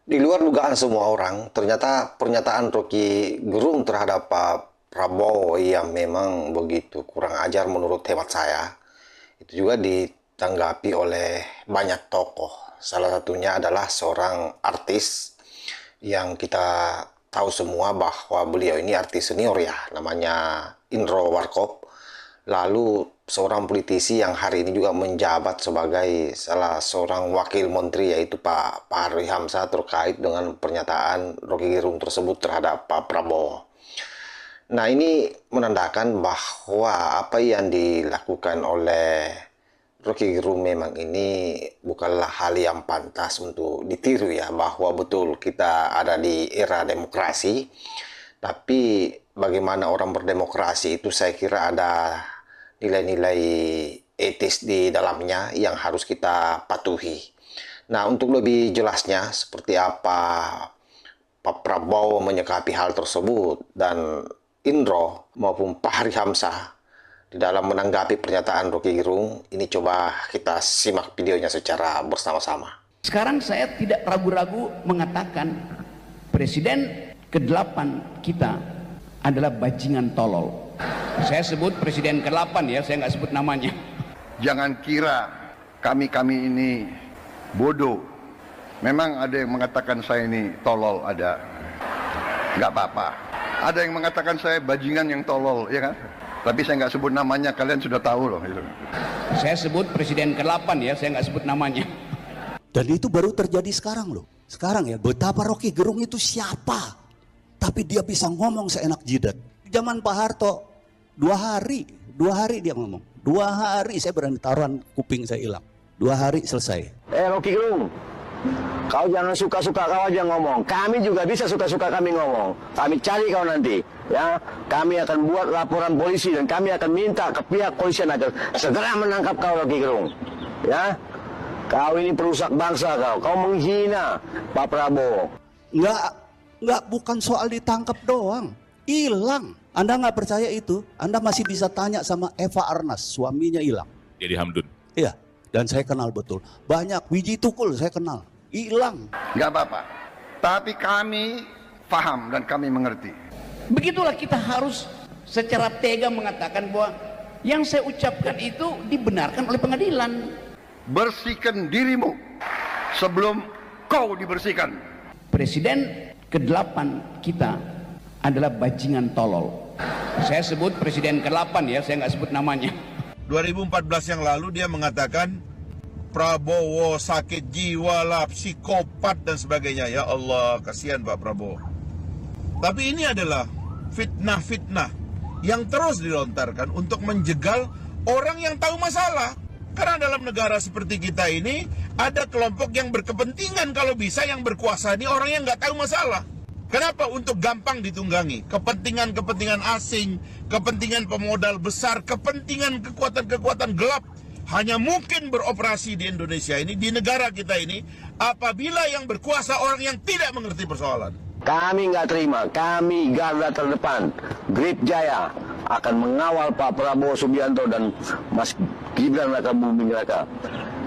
Di luar dugaan semua orang, ternyata pernyataan Rocky Gerung terhadap Pak Prabowo yang memang begitu kurang ajar menurut hemat saya, itu juga ditanggapi oleh banyak tokoh. Salah satunya adalah seorang artis yang kita tahu semua bahwa beliau ini artis senior ya, namanya Indro Warkop. Lalu seorang politisi yang hari ini juga menjabat sebagai salah seorang wakil menteri, yaitu Pak Fahri Hamzah, terkait dengan pernyataan Rocky Gerung tersebut terhadap Pak Prabowo. Nah, ini menandakan bahwa apa yang dilakukan oleh Rocky Gerung memang ini bukanlah hal yang pantas untuk ditiru ya, bahwa betul kita ada di era demokrasi, tapi bagaimana orang berdemokrasi itu saya kira ada nilai-nilai etis di dalamnya yang harus kita patuhi. Nah, untuk lebih jelasnya seperti apa Pak Prabowo menyikapi hal tersebut dan Indro maupun Pak Fahri Hamzah di dalam menanggapi pernyataan Rocky Gerung, ini coba kita simak videonya secara bersama-sama. Sekarang saya tidak ragu-ragu mengatakan Presiden ke-8 kita adalah bajingan tolol. Saya sebut Presiden ke-8 ya, saya nggak sebut namanya. Jangan kira kami ini bodoh. Memang ada yang mengatakan saya ini tolol, ada. Nggak apa-apa. Ada yang mengatakan saya bajingan yang tolol, ya kan? Tapi saya nggak sebut namanya, kalian sudah tahu loh. Gitu. Saya sebut Presiden ke-8 ya, saya nggak sebut namanya. Dan itu baru terjadi sekarang loh. Sekarang ya, betapa Rocky Gerung itu siapa? Tapi dia bisa ngomong seenak jidat. Zaman Pak Harto, 2 hari dia ngomong. 2 hari saya berani taruhan kuping saya hilang. 2 hari selesai. Rocky Gerung, kau jangan suka-suka kau aja ngomong. Kami juga bisa suka-suka kami ngomong. Kami cari kau nanti, ya. Kami akan buat laporan polisi dan kami akan minta ke pihak polisian agar segera menangkap kau, Rocky Gerung, ya. Kau ini perusak bangsa kau menghina Pak Prabowo. Enggak, bukan soal ditangkap doang. Hilang. Anda nggak percaya itu? Anda masih bisa tanya sama Eva Arnas, suaminya hilang. Jadi Hamdun. Iya, dan saya kenal betul. Banyak, Wiji Tukul saya kenal. Hilang. Nggak apa-apa. Tapi kami paham dan kami mengerti. Begitulah kita harus secara tega mengatakan bahwa yang saya ucapkan itu dibenarkan oleh pengadilan. Bersihkan dirimu sebelum kau dibersihkan. Presiden ke-8 kita adalah bajingan tolol. Saya sebut Presiden ke-8 ya, saya nggak sebut namanya. 2014 yang lalu dia mengatakan Prabowo sakit jiwa lah, psikopat dan sebagainya. Ya Allah, kasihan Pak Prabowo. Tapi ini adalah fitnah-fitnah yang terus dilontarkan untuk menjegal orang yang tahu masalah. Karena dalam negara seperti kita ini ada kelompok yang berkepentingan, kalau bisa yang berkuasa ini orang yang nggak tahu masalah. Kenapa? Untuk gampang ditunggangi. Kepentingan-kepentingan asing, kepentingan pemodal besar, kepentingan kekuatan-kekuatan gelap hanya mungkin beroperasi di Indonesia ini, di negara kita ini, apabila yang berkuasa orang yang tidak mengerti persoalan. Kami nggak terima, kami garda terdepan, Grip Jaya akan mengawal Pak Prabowo Subianto dan Mas Gibran Raka Buming Raka.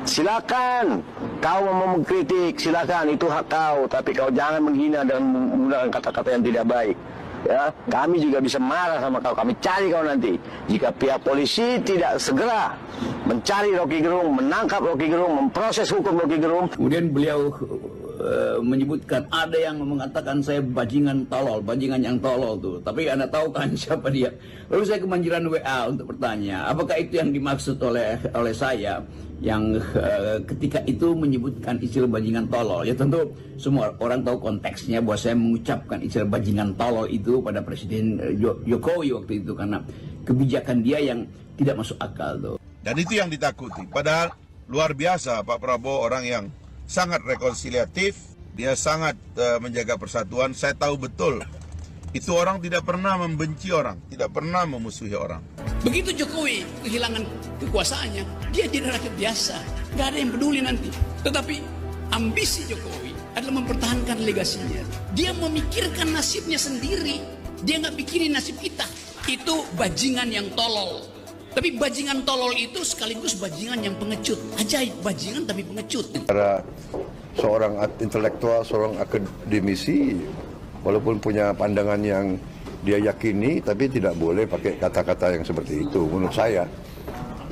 Silakan, kau mau mengkritik, silakan, itu hak kau, tapi kau jangan menghina dan menggunakan kata-kata yang tidak baik. Ya, kami juga bisa marah sama kau, kami cari kau nanti. Jika pihak polisi tidak segera mencari Rocky Gerung, menangkap Rocky Gerung, memproses hukum Rocky Gerung. Kemudian beliau menyebutkan ada yang mengatakan saya bajingan tolol, bajingan yang tolol tuh. Tapi Anda tahu kan siapa dia? Lalu saya kemanjiran WA untuk bertanya, apakah itu yang dimaksud oleh saya yang ketika itu menyebutkan istilah bajingan tolol? Ya tentu semua orang tahu konteksnya bahwa saya mengucapkan istilah bajingan tolol itu pada Presiden Jokowi waktu itu karena kebijakan dia yang tidak masuk akal tuh. Dan itu yang ditakuti. Padahal luar biasa Pak Prabowo, orang yang sangat rekonsiliatif, dia sangat menjaga persatuan. Saya tahu betul, itu orang tidak pernah membenci orang, tidak pernah memusuhi orang. Begitu Jokowi kehilangan kekuasaannya, dia jadi rakyat biasa, nggak ada yang peduli nanti. Tetapi ambisi Jokowi adalah mempertahankan legasinya. Dia memikirkan nasibnya sendiri, dia nggak pikirin nasib kita. Itu bajingan yang tolol. Tapi bajingan tolol itu sekaligus bajingan yang pengecut. Ajaib, bajingan tapi pengecut. seorang intelektual, seorang akademisi, walaupun punya pandangan yang dia yakini, tapi tidak boleh pakai kata-kata yang seperti itu menurut saya.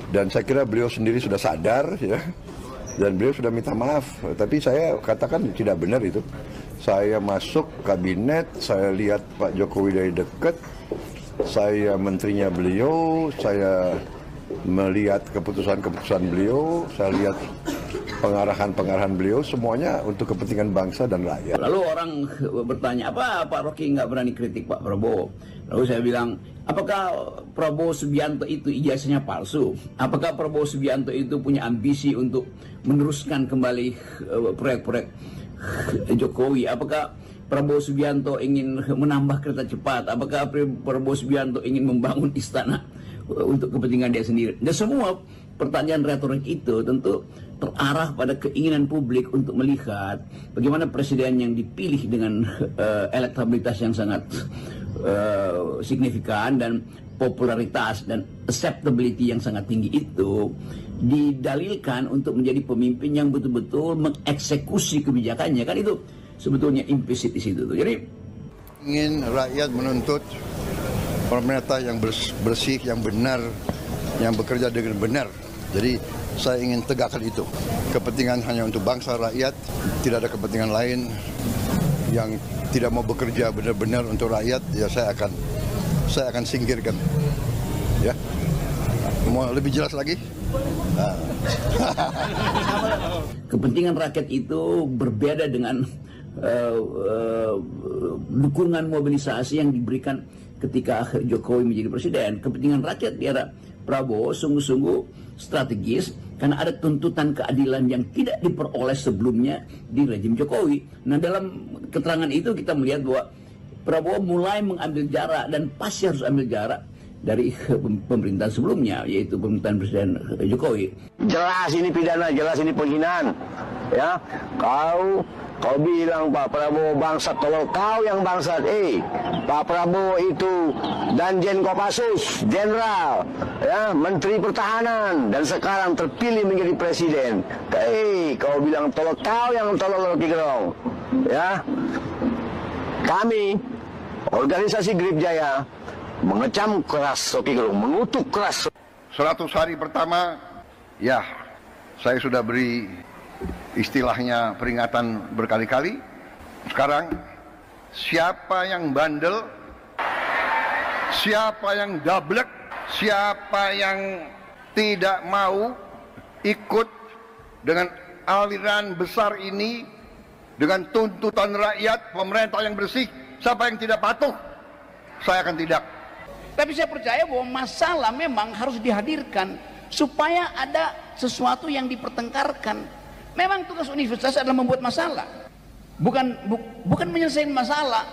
Dan saya kira beliau sendiri sudah sadar ya, dan beliau sudah minta maaf. Tapi saya katakan tidak benar itu. Saya masuk kabinet, saya lihat Pak Jokowi dari dekat, saya menterinya beliau, saya melihat keputusan-keputusan beliau, saya lihat pengarahan-pengarahan beliau, semuanya untuk kepentingan bangsa dan rakyat. Lalu orang bertanya, apa Pak Rocky nggak berani kritik Pak Prabowo? Lalu saya bilang, apakah Prabowo Subianto itu ijazahnya palsu? Apakah Prabowo Subianto itu punya ambisi untuk meneruskan kembali proyek-proyek Jokowi? Apakah Prabowo Subianto ingin menambah kereta cepat? Apakah Prabowo Subianto ingin membangun istana untuk kepentingan dia sendiri? Dan semua pertanyaan retorik itu tentu terarah pada keinginan publik untuk melihat bagaimana presiden yang dipilih dengan elektabilitas yang sangat signifikan dan popularitas dan acceptability yang sangat tinggi itu didalilkan untuk menjadi pemimpin yang betul-betul mengeksekusi kebijakannya. Kan itu sebetulnya implisit di situ. Jadi Ingin rakyat menuntut pemerintah yang bersih, yang benar, yang bekerja dengan benar. Jadi saya ingin tegakkan itu. Kepentingan hanya untuk bangsa, rakyat, tidak ada kepentingan lain. Yang tidak mau bekerja benar-benar untuk rakyat, ya saya akan singkirkan. Ya, mau lebih jelas lagi? kepentingan rakyat itu berbeda dengan dukungan mobilisasi yang diberikan ketika Jokowi menjadi presiden. Kepentingan rakyat di era Prabowo sungguh-sungguh strategis karena ada tuntutan keadilan yang tidak diperoleh sebelumnya di rejim Jokowi. Nah, dalam keterangan itu kita melihat bahwa Prabowo mulai mengambil jarak dan pasti harus ambil jarak dari pemerintahan sebelumnya, yaitu pemerintahan Presiden Jokowi. Jelas ini pidana, jelas ini penghinaan. Ya, kau bilang Pak Prabowo bangsat, tolol, kau yang bangsat. Pak Prabowo itu Danjen Kopassus, Jenderal, ya, Menteri Pertahanan, dan sekarang terpilih menjadi presiden. Kau bilang tolol, kau yang tolol, Rocky Gerung. Ya, kami organisasi Grip Jaya mengecam keras Rocky Gerung, mengutuk keras. 100 hari pertama, ya, saya sudah beri istilahnya peringatan berkali-kali. Sekarang siapa yang bandel, siapa yang dablek, siapa yang tidak mau ikut dengan aliran besar ini, dengan tuntutan rakyat, pemerintah yang bersih, siapa yang tidak patuh, saya akan tidak. Tapi saya percaya bahwa masalah memang harus dihadirkan supaya ada sesuatu yang dipertengkarkan. Memang tugas universitas adalah membuat masalah, bukan menyelesaikan masalah.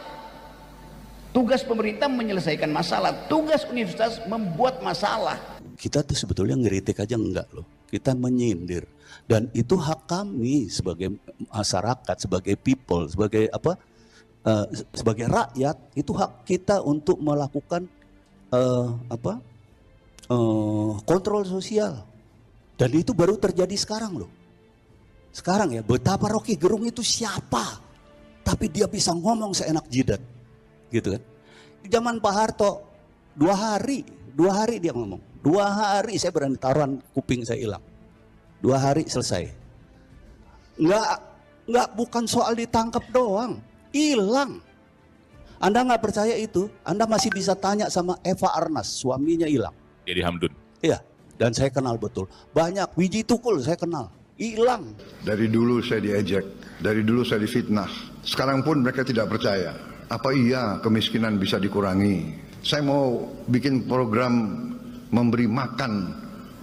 Tugas pemerintah menyelesaikan masalah, tugas universitas membuat masalah. Kita tuh sebetulnya ngeritik aja enggak loh. Kita menyindir. Dan itu hak kami sebagai masyarakat, sebagai people, sebagai apa? Sebagai rakyat, itu hak kita untuk melakukan kontrol sosial. Dan itu baru terjadi sekarang loh. Sekarang ya, betapa Rocky Gerung itu siapa? Tapi dia bisa ngomong seenak jidat. Gitu kan. Di zaman Pak Harto, 2 hari dia ngomong. 2 hari saya berani taruhan kuping saya hilang. 2 hari selesai. Enggak bukan soal ditangkap doang. Hilang. Anda nggak percaya itu? Anda masih bisa tanya sama Eva Arnas, suaminya hilang. Jadi Hamdun. Iya, dan saya kenal betul. Banyak, Wiji Tukul saya kenal. Hilang. Dari dulu saya diejek, dari dulu saya difitnah. Sekarang pun mereka tidak percaya. Apa iya kemiskinan bisa dikurangi? Saya mau bikin program memberi makan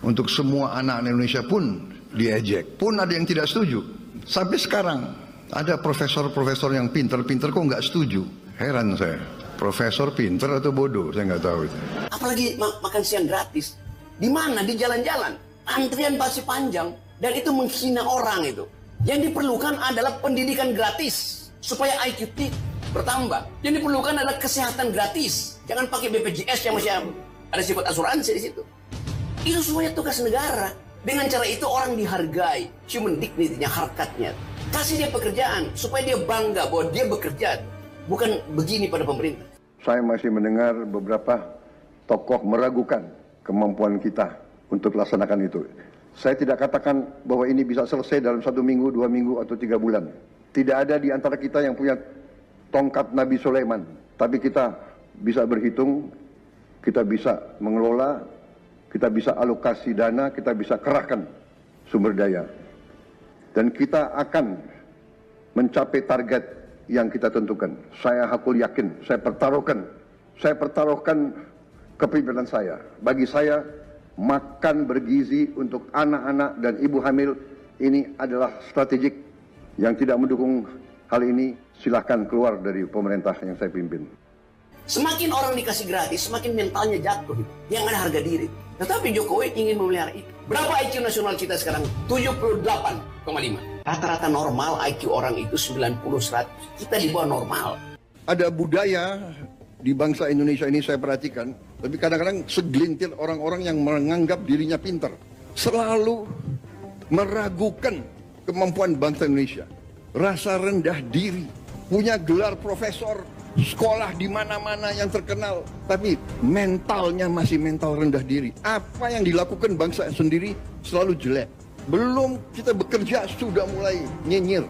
untuk semua anak Indonesia pun diejek. Pun ada yang tidak setuju. Sampai sekarang ada profesor-profesor yang pinter-pinter kok nggak setuju. Heran saya. Profesor pinter atau bodoh? Saya nggak tahu itu. Apalagi makan siang gratis. Di mana? Di jalan-jalan. Antrian pasti panjang. Dan itu menghina orang itu. Yang diperlukan adalah pendidikan gratis. Supaya IQ bertambah. Yang diperlukan adalah kesehatan gratis. Jangan pakai BPJS yang masih ada sifat asuransi di situ. Itu semuanya tugas negara. Dengan cara itu orang dihargai. Human dignity-nya, harkatnya. Kasih dia pekerjaan supaya dia bangga bahwa dia bekerja, bukan begini pada pemerintah. Saya masih mendengar beberapa tokoh meragukan kemampuan kita untuk laksanakan itu. Saya tidak katakan bahwa ini bisa selesai dalam 1 minggu, 2 minggu, atau 3 bulan. Tidak ada di antara kita yang punya tongkat Nabi Sulaiman. Tapi kita bisa berhitung, kita bisa mengelola, kita bisa alokasi dana, kita bisa kerahkan sumber daya. Dan kita akan mencapai target yang kita tentukan. Saya hakul yakin, saya pertaruhkan kepemimpinan saya. Bagi saya, makan bergizi untuk anak-anak dan ibu hamil ini adalah strategik. Yang tidak mendukung hal ini, silahkan keluar dari pemerintah yang saya pimpin. Semakin orang dikasih gratis, semakin mentalnya jatuh. Yang ada harga diri. Tetapi Jokowi ingin memelihara itu. Berapa IQ nasional kita sekarang? 78,5. Rata-rata normal IQ orang itu 90-100. Kita di bawah normal. Ada budaya di bangsa Indonesia ini saya perhatikan, tapi kadang-kadang segelintir orang-orang yang menganggap dirinya pintar selalu meragukan kemampuan bangsa Indonesia. Rasa rendah diri, punya gelar profesor, sekolah di mana-mana yang terkenal, tapi mentalnya masih mental rendah diri. Apa yang dilakukan bangsa sendiri selalu jelek. Belum kita bekerja sudah mulai nyinyir.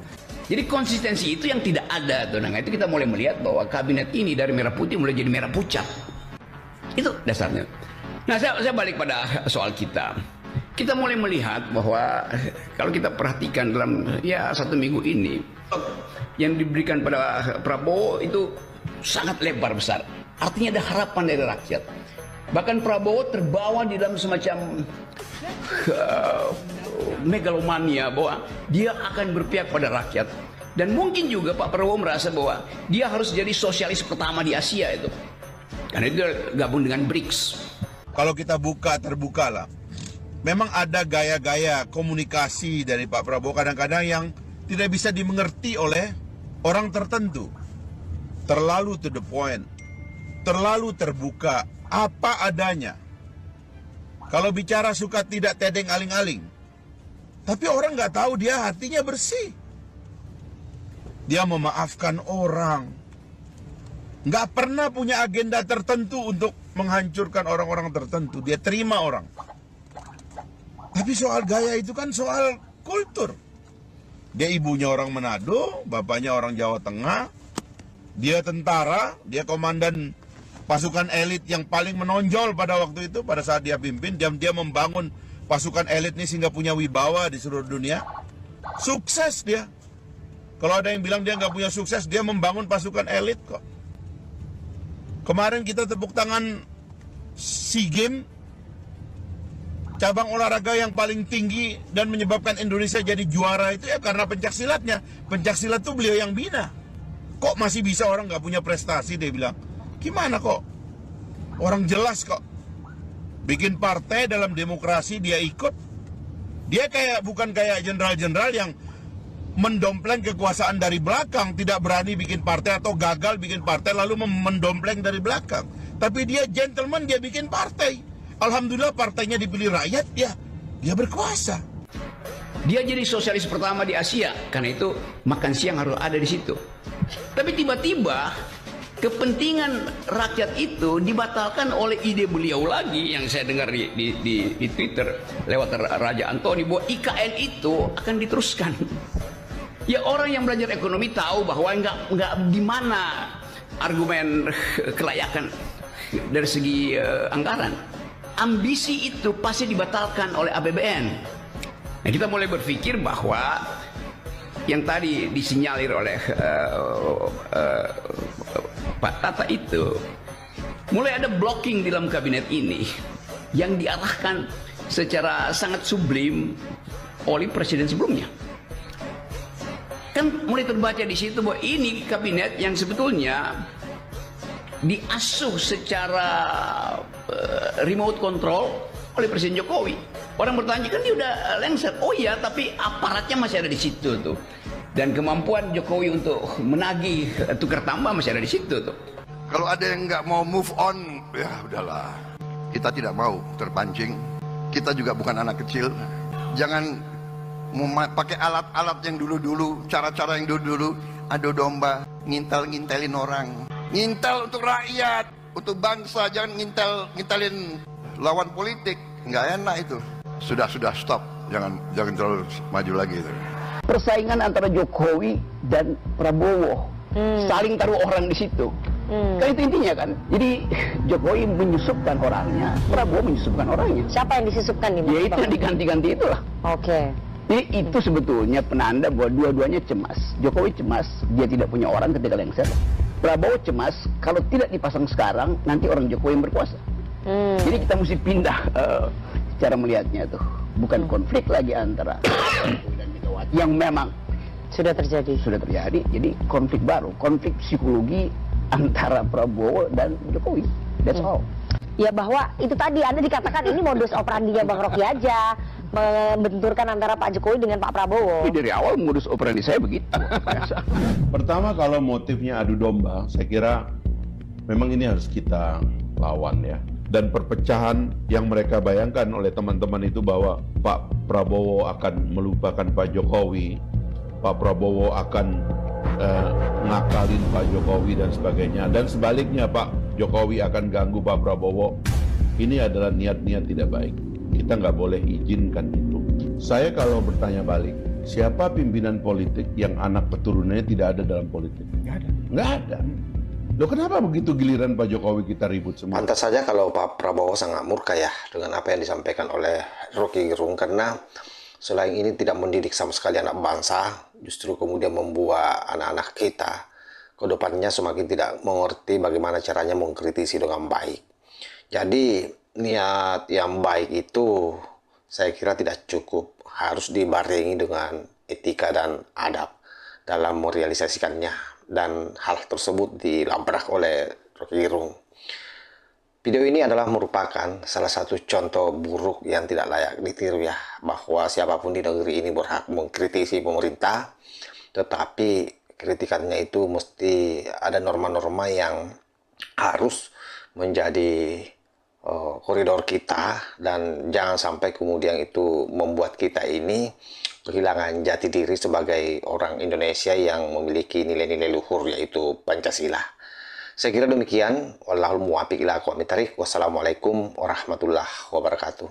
Jadi konsistensi itu yang tidak ada tuh. Nah, itu kita mulai melihat bahwa kabinet ini dari merah putih mulai jadi merah pucat. Itu dasarnya. Nah, saya balik pada soal kita. Kita mulai melihat bahwa kalau kita perhatikan dalam 1 minggu ini, yang diberikan pada Prabowo itu sangat lebar besar. Artinya ada harapan dari rakyat. Bahkan Prabowo terbawa di dalam semacam megalomania bahwa dia akan berpihak pada rakyat. Dan mungkin juga Pak Prabowo merasa bahwa dia harus jadi sosialis pertama di Asia itu. Karena itu gabung dengan BRICS. Kalau kita terbuka lah. Memang ada gaya-gaya komunikasi dari Pak Prabowo kadang-kadang yang tidak bisa dimengerti oleh orang tertentu. Terlalu to the point, terlalu terbuka, apa adanya. Kalau bicara suka tidak tedeng aling-aling. Tapi orang nggak tahu dia hatinya bersih. Dia memaafkan orang. Nggak pernah punya agenda tertentu untuk menghancurkan orang-orang tertentu. Dia terima orang. Tapi soal gaya itu kan soal kultur. Dia ibunya orang Manado, bapaknya orang Jawa Tengah. Dia tentara, dia komandan pasukan elit yang paling menonjol pada waktu itu, pada saat dia pimpin. Dia membangun pasukan elit ini sehingga punya wibawa di seluruh dunia. Sukses dia. Kalau ada yang bilang dia nggak punya sukses, dia membangun pasukan elit kok. Kemarin kita tepuk tangan SEA Games, cabang olahraga yang paling tinggi dan menyebabkan Indonesia jadi juara itu ya karena pencaksilatnya. Pencaksilat itu beliau yang bina. Kok masih bisa orang nggak punya prestasi, dia bilang. Gimana kok? Orang jelas kok. Bikin partai dalam demokrasi dia ikut. Dia bukan kayak jenderal-jenderal yang mendompleng kekuasaan dari belakang, tidak berani bikin partai atau gagal bikin partai lalu mendompleng dari belakang. Tapi dia gentleman, dia bikin partai. Alhamdulillah partainya dipilih rakyat, dia berkuasa. Dia jadi sosialis pertama di Asia, karena itu makan siang harus ada di situ. Tapi tiba-tiba kepentingan rakyat itu dibatalkan oleh ide beliau lagi yang saya dengar di Twitter lewat Raja Antoni bahwa IKN itu akan diteruskan. Ya orang yang belajar ekonomi tahu bahwa nggak di mana argumen kelayakan dari segi anggaran. Ambisi itu pasti dibatalkan oleh APBN. Nah, kita mulai berpikir bahwa yang tadi disinyalir oleh Pak Tata itu, mulai ada blocking di dalam kabinet ini yang diarahkan secara sangat sublim oleh presiden sebelumnya. Kan mulai terbaca di situ bahwa ini kabinet yang sebetulnya diasuh secara remote control oleh Presiden Jokowi. Orang bertanya kan dia udah lengser. Oh iya, tapi aparatnya masih ada di situ tuh. Dan kemampuan Jokowi untuk menagih tukar tambah masih ada di situ tuh. Kalau ada yang nggak mau move on, ya udahlah. Kita tidak mau terpancing. Kita juga bukan anak kecil. Jangan pakai alat-alat yang dulu-dulu, cara-cara yang dulu-dulu, adu domba, ngintel-ngintelin orang. Ngintel untuk rakyat, untuk bangsa, jangan ngintelin lawan politik. Nggak enak itu. Sudah stop, jangan terlalu maju lagi itu. Persaingan antara Jokowi dan Prabowo, saling taruh orang di situ. Kan itu intinya kan. Jadi Jokowi menyusupkan orangnya, Prabowo menyusupkan orangnya. Siapa yang disusupkan nih? Ya itu yang diganti-ganti itulah. Oke. Jadi itu sebetulnya penanda bahwa dua-duanya cemas. Jokowi cemas, dia tidak punya orang ketika lengser. Prabowo cemas, kalau tidak dipasang sekarang, nanti orang Jokowi yang berkuasa. Jadi kita mesti pindah cara melihatnya tuh. Bukan konflik lagi antara Jokowi dan Megawati yang memang Sudah terjadi. Jadi konflik baru, konflik psikologi antara Prabowo dan Jokowi. That's all. Ya bahwa itu tadi Anda dikatakan ini modus operandinya Bang Rocky aja, membenturkan antara Pak Jokowi dengan Pak Prabowo. Tapi dari awal modus operandi saya begitu. Pertama, kalau motifnya adu domba, saya kira memang ini harus kita lawan ya. Dan perpecahan yang mereka bayangkan oleh teman-teman itu bahwa Pak Prabowo akan melupakan Pak Jokowi, Pak Prabowo akan ngakalin Pak Jokowi dan sebagainya. Dan sebaliknya Pak Jokowi akan ganggu Pak Prabowo. Ini adalah niat-niat tidak baik. Kita nggak boleh izinkan itu. Saya kalau bertanya balik, siapa pimpinan politik yang anak keturunannya tidak ada dalam politik? Nggak ada. Loh kenapa begitu giliran Pak Jokowi kita ribut semua? Pantas saja kalau Pak Prabowo sangat murka ya dengan apa yang disampaikan oleh Rocky Gerung, karena selain ini tidak mendidik sama sekali anak bangsa, justru kemudian membuat anak-anak kita ke depannya semakin tidak mengerti bagaimana caranya mengkritisi dengan baik. Jadi niat yang baik itu saya kira tidak cukup, harus dibarengi dengan etika dan adab dalam merealisasikannya. Dan hal tersebut dilabrak oleh Rocky Gerung. Video ini adalah merupakan salah satu contoh buruk yang tidak layak ditiru ya, bahwa siapapun di negeri ini berhak mengkritisi pemerintah, tetapi kritikannya itu mesti ada norma-norma yang harus menjadi koridor kita, dan jangan sampai kemudian itu membuat kita ini kehilangan jati diri sebagai orang Indonesia yang memiliki nilai-nilai luhur, yaitu Pancasila. Saya kira demikian. Wallahul muwaffiq ila aqwamit thariq. Wassalamualaikum warahmatullahi wabarakatuh.